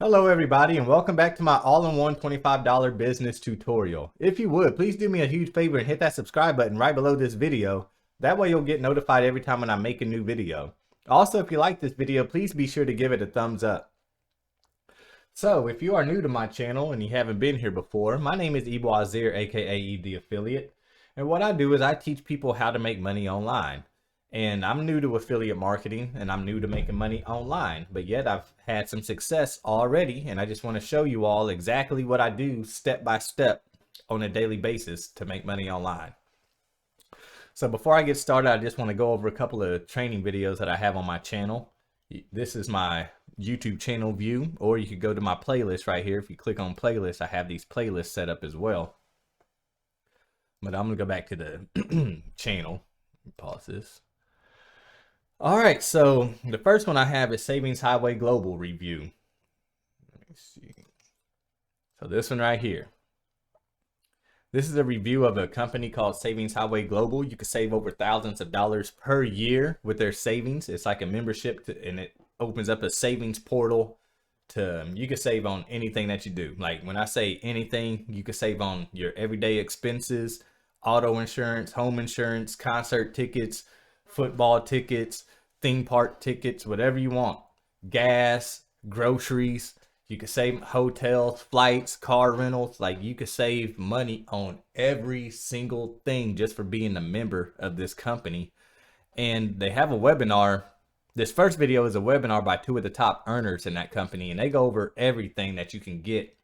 Hello everybody and welcome back to my all-in-one $25 business tutorial. If you would, please do me a huge favor and hit that subscribe button right below this video. That way you'll get notified every time when I make a new video. Also, if you like this video, please be sure to give it a thumbs up. So, if you are new to my channel and you haven't been here before, my name is Ibu Azir, aka the Affiliate. And what I do is I teach people how to make money online. And I'm new to affiliate marketing and I'm new to making money online, but yet I've had some success already. And I just want to show you all exactly what I do step by step on a daily basis to make money online. So before I get started, I just want to go over a couple of training videos that I have on my channel. This is my YouTube channel view, or you could go to my playlist right here. If you click on playlist, I have these playlists set up as well. But I'm gonna go back to the channel. Pause this. All right, so the first one I have is Savings Highway Global Review. Let me see. So this one right here. This is a review of a company called Savings Highway Global. You can save over thousands of dollars per year with their savings. It's like a membership and it opens up a savings portal to, you can save on anything that you do. Like when I say anything, you can save on your everyday expenses, auto insurance, home insurance, concert tickets, football tickets, theme park tickets, whatever you want, gas, groceries. You can save hotels, flights, car rentals. Like you could save money on every single thing just for being a member of this company. And they have a webinar. This first video is a webinar by two of the top earners in that company, and they go over everything that you can get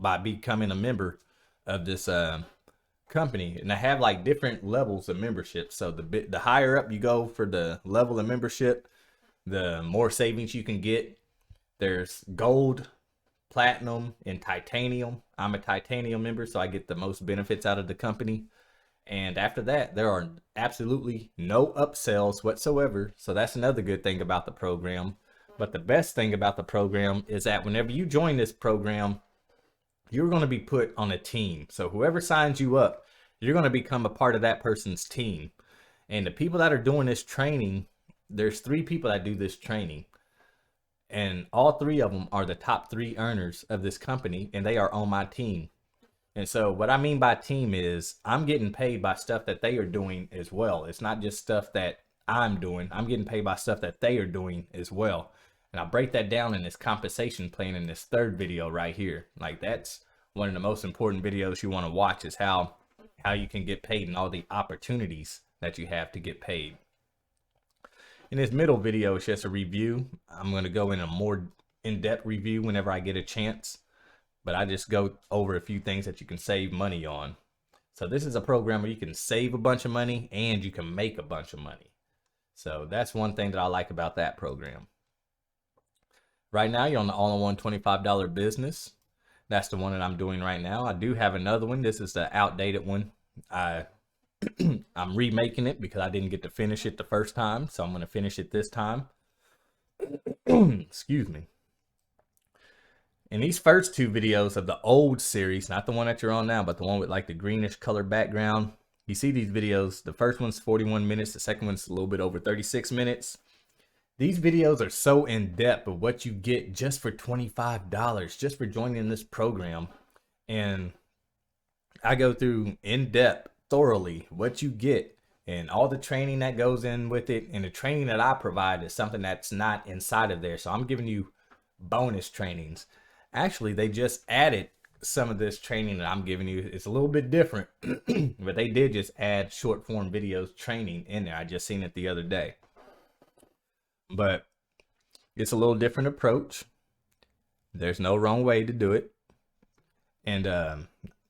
by becoming a member of this company. And they have like different levels of membership. So the higher up you go for the level of membership, the more savings you can get. There's gold, platinum, and titanium. I'm a titanium member, so I get the most benefits out of the company. And after that, there are absolutely no upsells whatsoever. So that's another good thing about the program. But the best thing about the program is that whenever you join this program, you're going to be put on a team. So whoever signs you up, you're going to become a part of that person's team. And the people that are doing this training, there's 3 people that do this training. And all 3 of them are the top 3 earners of this company, and they are on my team. And so what I mean by team is I'm getting paid by stuff that they are doing as well. It's not just stuff that I'm doing. I'm getting paid by stuff that they are doing as well. And I'll break that down in this compensation plan in this third video right here. Like that's one of the most important videos you want to watch, is how you can get paid and all the opportunities that you have to get paid. In this middle video, it's just a review. I'm going to go in a more in-depth review whenever I get a chance, but I just go over a few things that you can save money on. So this is a program where you can save a bunch of money and you can make a bunch of money. So that's one thing that I like about that program. Right now, you're on the all-in-one $25 business. That's the one that I'm doing right now. I do have another one. This is the outdated one. I'm remaking it because I didn't get to finish it the first time, so I'm going to finish it this time. Excuse me. In these first 2 videos of the old series, not the one that you're on now, but the one with like the greenish color background, you see these videos. The first one's 41 minutes. The second one's a little bit over 36 minutes. These videos are so in depth of what you get just for $25, just for joining this program. And I go through in depth, thoroughly, what you get and all the training that goes in with it. And the training that I provide is something that's not inside of there. So I'm giving you bonus trainings. Actually, they just added some of this training that I'm giving you. It's a little bit different, but they did just add short form videos training in there. I just seen it the other day. But it's a little different approach. There's no wrong way to do it. And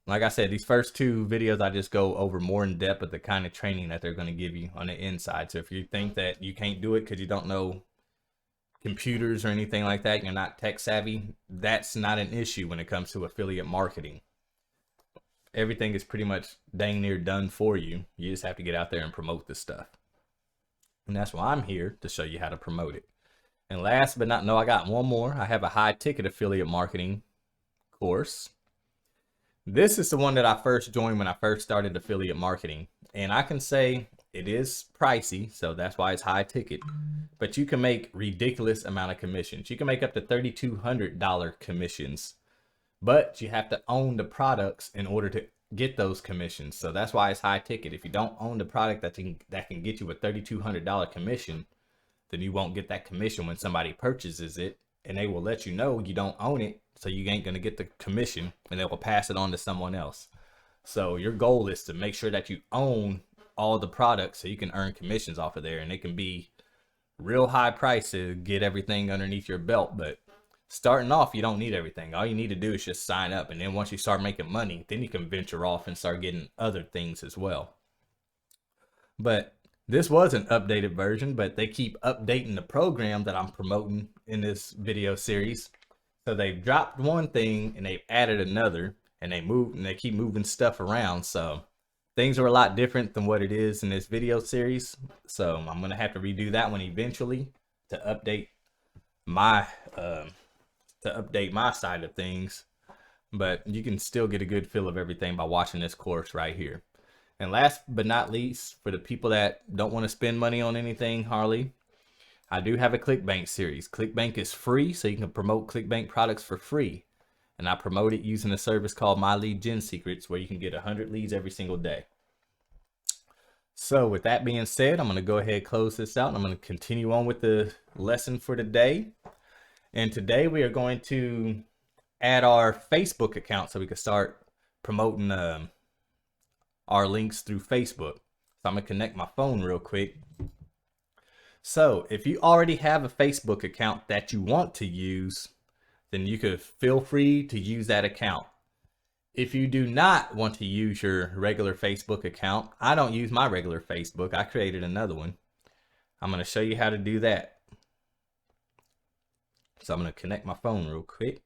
like I said, these first 2 videos, I just go over more in depth of the kind of training that they're going to give you on the inside. So if you think that you can't do it because you don't know computers or anything like that, you're not tech savvy, that's not an issue when it comes to affiliate marketing. Everything is pretty much dang near done for you. You just have to get out there and promote this stuff. And that's why I'm here, to show you how to promote it. And last but not, no, I got one more. I have a high ticket affiliate marketing course. This is the one that I first joined when I first started affiliate marketing. And I can say It is pricey, so that's why it's high ticket. But you can make ridiculous amount of commissions. You can make up to $3,200 commissions, but you have to own the products in order to get those commissions. So that's why it's high ticket. If you don't own the product that can get you a $3,200 commission, then you won't get that commission when somebody purchases it, and they will let you know you don't own it, so you ain't gonna get the commission, and they will pass it on to someone else. So your goal is to make sure that you own all the products so you can earn commissions off of there, and it can be real high price to get everything underneath your belt. But starting off, you don't need everything. All you need to do is just sign up, and then once you start making money, then you can venture off and start getting other things as well. But this was an updated version, but they keep updating the program that I'm promoting in this video series. So they've dropped one thing and they've added another, and they keep moving stuff around. So things are a lot different than what it is in this video series. So I'm going to have to redo that one eventually to update my side of things. But you can still get a good feel of everything by watching this course right here. And last but not least, for the people that don't want to spend money on anything hardly, I do have a ClickBank series. ClickBank is free, so you can promote ClickBank products for free. And I promote it using a service called My Lead Gen Secrets, where you can get 100 leads every single day. So with that being said, I'm going to go ahead and close this out, and I'm going to continue on with the lesson for today. And today we are going to add our Facebook account so we can start promoting our links through Facebook. So I'm gonna connect my phone real quick. So if you already have a Facebook account that you want to use, then you could feel free to use that account. If you do not want to use your regular Facebook account, I don't use my regular Facebook. I created another one. I'm gonna show you how to do that. So I'm gonna connect my phone real quick.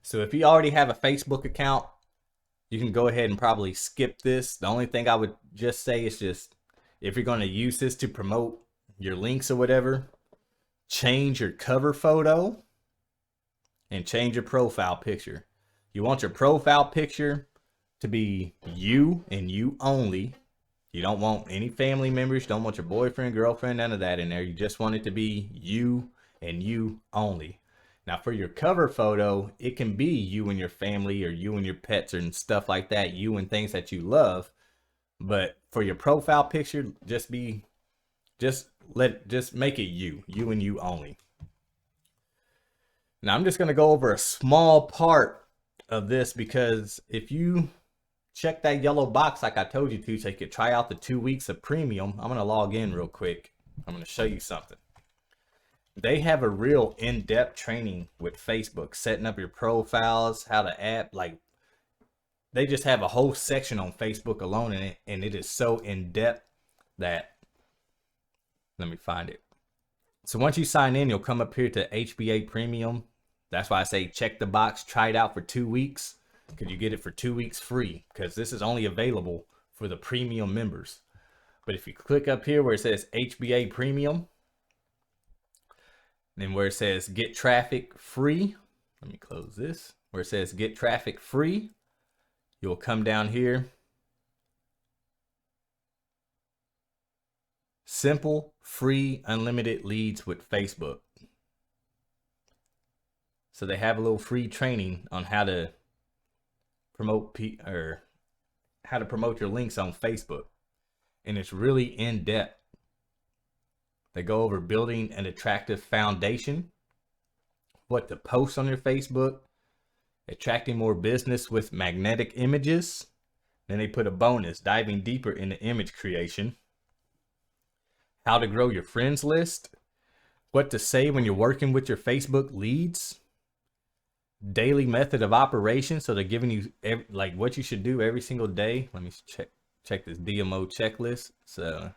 So if you already have a Facebook account, you can go ahead and probably skip this. The only thing I would just say is if you're going to use this to promote your links or whatever, change your cover photo and change your profile picture. You want your profile picture to be you and you only. You don't want any family members. You don't want your boyfriend, girlfriend, none of that in there. You just want it to be you and you only. Now for your cover photo, it can be you and your family, or you and your pets and stuff like that, you and things that you love. But for your profile picture, just make it you and you only. Now I'm just going to go over a small part of this, because if you check that yellow box like I told you to, so you could try out the 2 weeks of premium, I'm going to log in real quick. I'm going to show you something. They have a real in-depth training with Facebook, setting up your profiles, how to add, like, they just have a whole section on Facebook alone in it, and it is so in-depth that, let me find it. So once you sign in, you'll come up here to HBA Premium. That's why I say check the box, try it out for 2 weeks, because you get it for 2 weeks free, because this is only available for the premium members. But if you click up here where it says HBA Premium, then where it says get traffic free, let me close this, where it says get traffic free, you'll come down here. Simple, free, unlimited leads with Facebook. So they have a little free training on how to promote your links on Facebook. And it's really in depth. They go over building an attractive foundation, what to post on your Facebook, attracting more business with magnetic images. Then they put a bonus, diving deeper into image creation, how to grow your friends list, what to say when you're working with your Facebook leads, daily method of operation. So they're giving you like what you should do every single day. Let me check this DMO checklist. So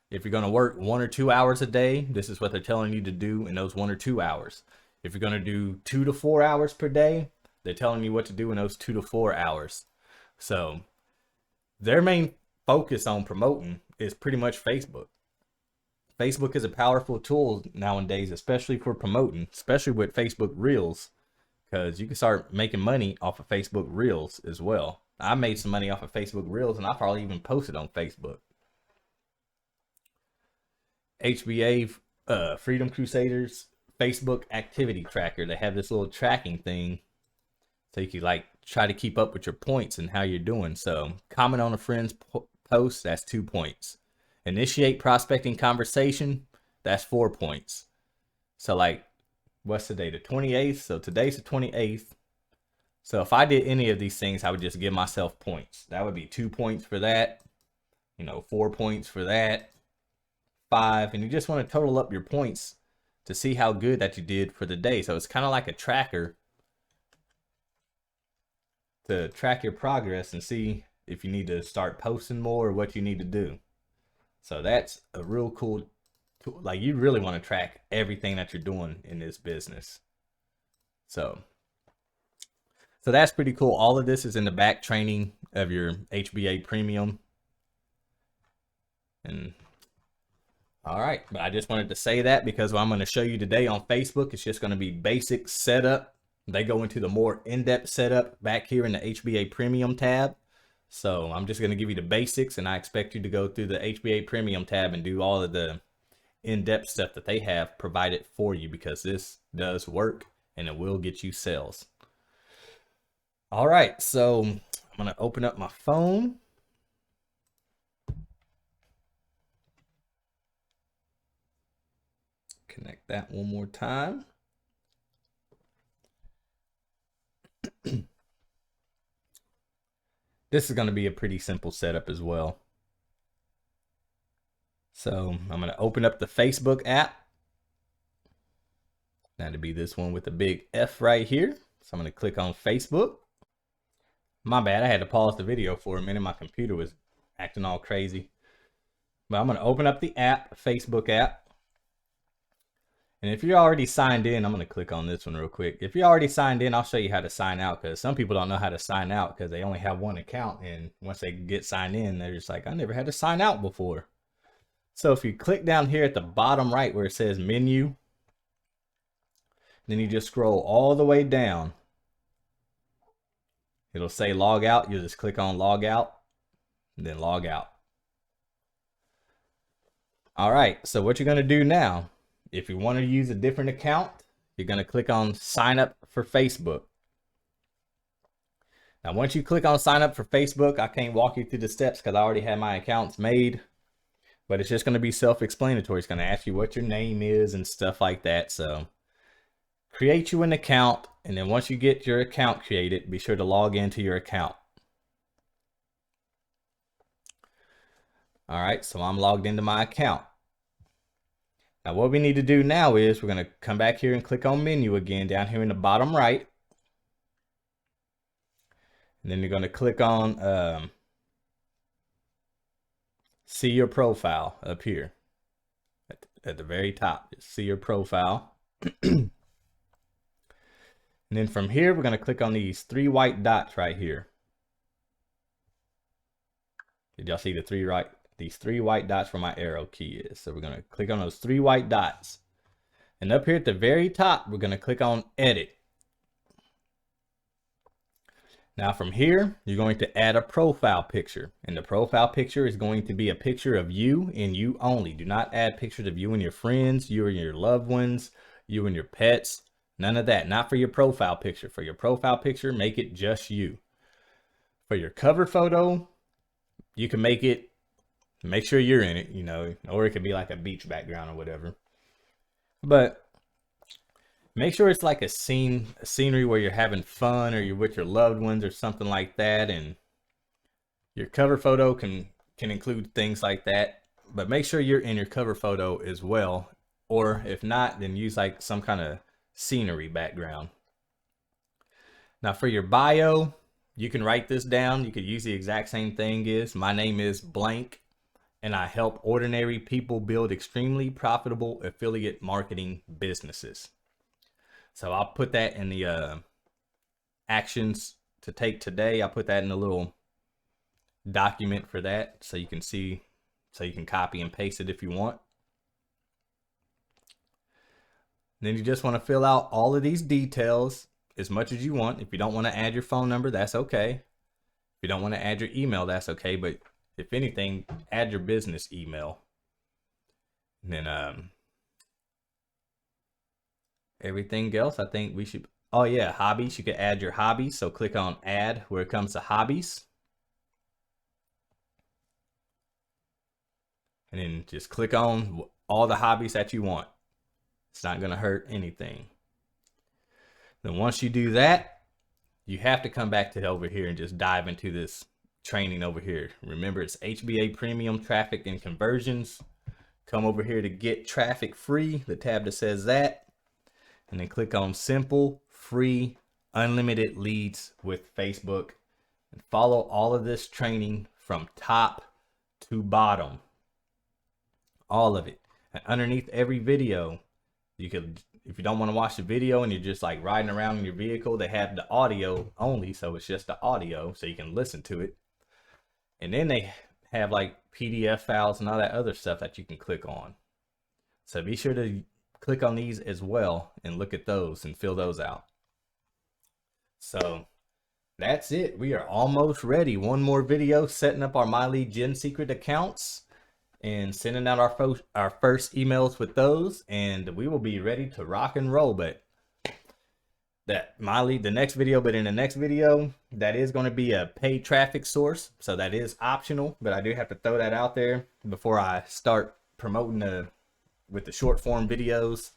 if you're going to work 1 or 2 hours a day, this is what they're telling you to do in those 1 or 2 hours. If you're going to do 2 to 4 hours per day, they're telling you what to do in those 2 to 4 hours. So their main focus on promoting is pretty much Facebook. Facebook is a powerful tool nowadays, especially for promoting, especially with Facebook Reels, because you can start making money off of Facebook Reels as well. I made some money off of Facebook Reels, and I probably even posted on Facebook. HBA, Freedom Crusaders Facebook activity tracker. They have this little tracking thing, so you can like try to keep up with your points and how you're doing. So comment on a friend's post, that's 2 points. Initiate prospecting conversation, that's 4 points. So like, what's today? The 28th. So today's the 28th. So if I did any of these things, I would just give myself points. That would be 2 points for that, 4 points for that, 5. And you just want to total up your points to see how good that you did for the day. So it's kind of like a tracker to track your progress and see if you need to start posting more or what you need to do. So that's a real cool tool. Like, you really want to track everything that you're doing in this business. So that's pretty cool. All of this is in the back training of your HBA Premium. And all right, but I just wanted to say that because what I'm going to show you today on Facebook is just going to be basic setup. They go into the more in-depth setup back here in the HBA Premium tab. So I'm just going to give you the basics, and I expect you to go through the HBA Premium tab and do all of the in-depth stuff that they have provided for you, because this does work and it will get you sales. All right, so I'm going to open up my phone. Connect that one more time. This is going to be a pretty simple setup as well. So I'm going to open up the Facebook app. That'll be this one with the big F right here. So I'm going to click on Facebook. My bad, I had to pause the video for a minute. My computer was acting all crazy. But I'm going to open up the app, Facebook app. And if you're already signed in, I'm going to click on this one real quick. If you're already signed in, I'll show you how to sign out, because some people don't know how to sign out because they only have one account. And once they get signed in, they're just like, I never had to sign out before. So if you click down here at the bottom right where it says menu, then you just scroll all the way down. It'll say log out. You just click on log out and then log out. All right, so what you're going to do now, if you want to use a different account, you're going to click on sign up for Facebook. Now, once you click on sign up for Facebook, I can't walk you through the steps because I already have my accounts made, but it's just going to be self-explanatory. It's going to ask you what your name is and stuff like that. So create you an account, and then once you get your account created, be sure to log into your account. All right, so I'm logged into my account. Now what we need to do now is we're going to come back here and click on menu again down here in the bottom right. And then you're going to click on see your profile up here at the very top. Just see your profile. And then from here, we're going to click on these 3 white dots right here. Did y'all see these 3 white dots where my arrow key is? So we're going to click on those 3 white dots. And up here at the very top, we're going to click on edit. Now from here, you're going to add a profile picture. And the profile picture is going to be a picture of you and you only. Do not add pictures of you and your friends, you and your loved ones, you and your pets. None of that. Not for your profile picture. For your profile picture, make it just you. For your cover photo, you can make sure you're in it, or it could be like a beach background or whatever. But make sure it's like a scenery where you're having fun, or you're with your loved ones or something like that. And your cover photo can include things like that. But make sure you're in your cover photo as well. Or if not, then use like some kind of scenery background. Now for your bio, you can write this down. You could use the exact same thing is, my name is blank, and I help ordinary people build extremely profitable affiliate marketing businesses. So I'll put that in the actions to take today. I'll put that in a little document for that, so you can see, so you can copy and paste it if you want. Then you just want to fill out all of these details as much as you want. If you don't want to add your phone number, that's okay. you don't want to add your email, that's okay. But if anything, add your business email. And then everything else, I think we should. Oh yeah, hobbies. You can add your hobbies. So click on add where it comes to hobbies. And then just click on all the hobbies that you want. It's not going to hurt anything. Then once you do that, you have to come back to over here and just dive into this training over here. Remember, it's HBA Premium Traffic and Conversions. Come over here to get traffic free, the tab that says that, and then click on Simple, Free, Unlimited Leads with Facebook, and follow all of this training from top to bottom. All of it. And underneath every video, you could, if you don't want to watch the video and you're just like riding around in your vehicle, they have the audio only, so it's just the audio so you can listen to it. And then they have like PDF files and all that other stuff that you can click on. So be sure to click on these as well and look at those and fill those out. So that's it. We are almost ready. One more video setting up our My Lead Gen Secret accounts and sending out our first emails with those, and we will be ready to rock and roll. But that the next video, that is going to be a paid traffic source, so that is optional, but I do have to throw that out there before I start promoting with the short form videos,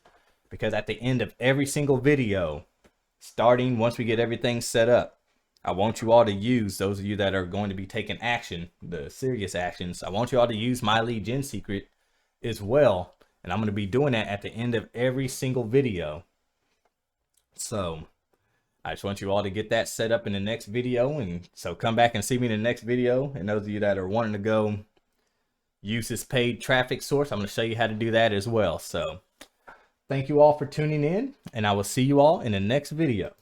because at the end of every single video, starting once we get everything set up, I want you all to use, those of you that are going to be taking action, the serious actions, I want you all to use My Lead Gen Secret as well. And I'm going to be doing that at the end of every single video. So I just want you all to get that set up in the next video. And so come back and see me in the next video. And those of you that are wanting to go use this paid traffic source, I'm going to show you how to do that as well. So thank you all for tuning in, and I will see you all in the next video.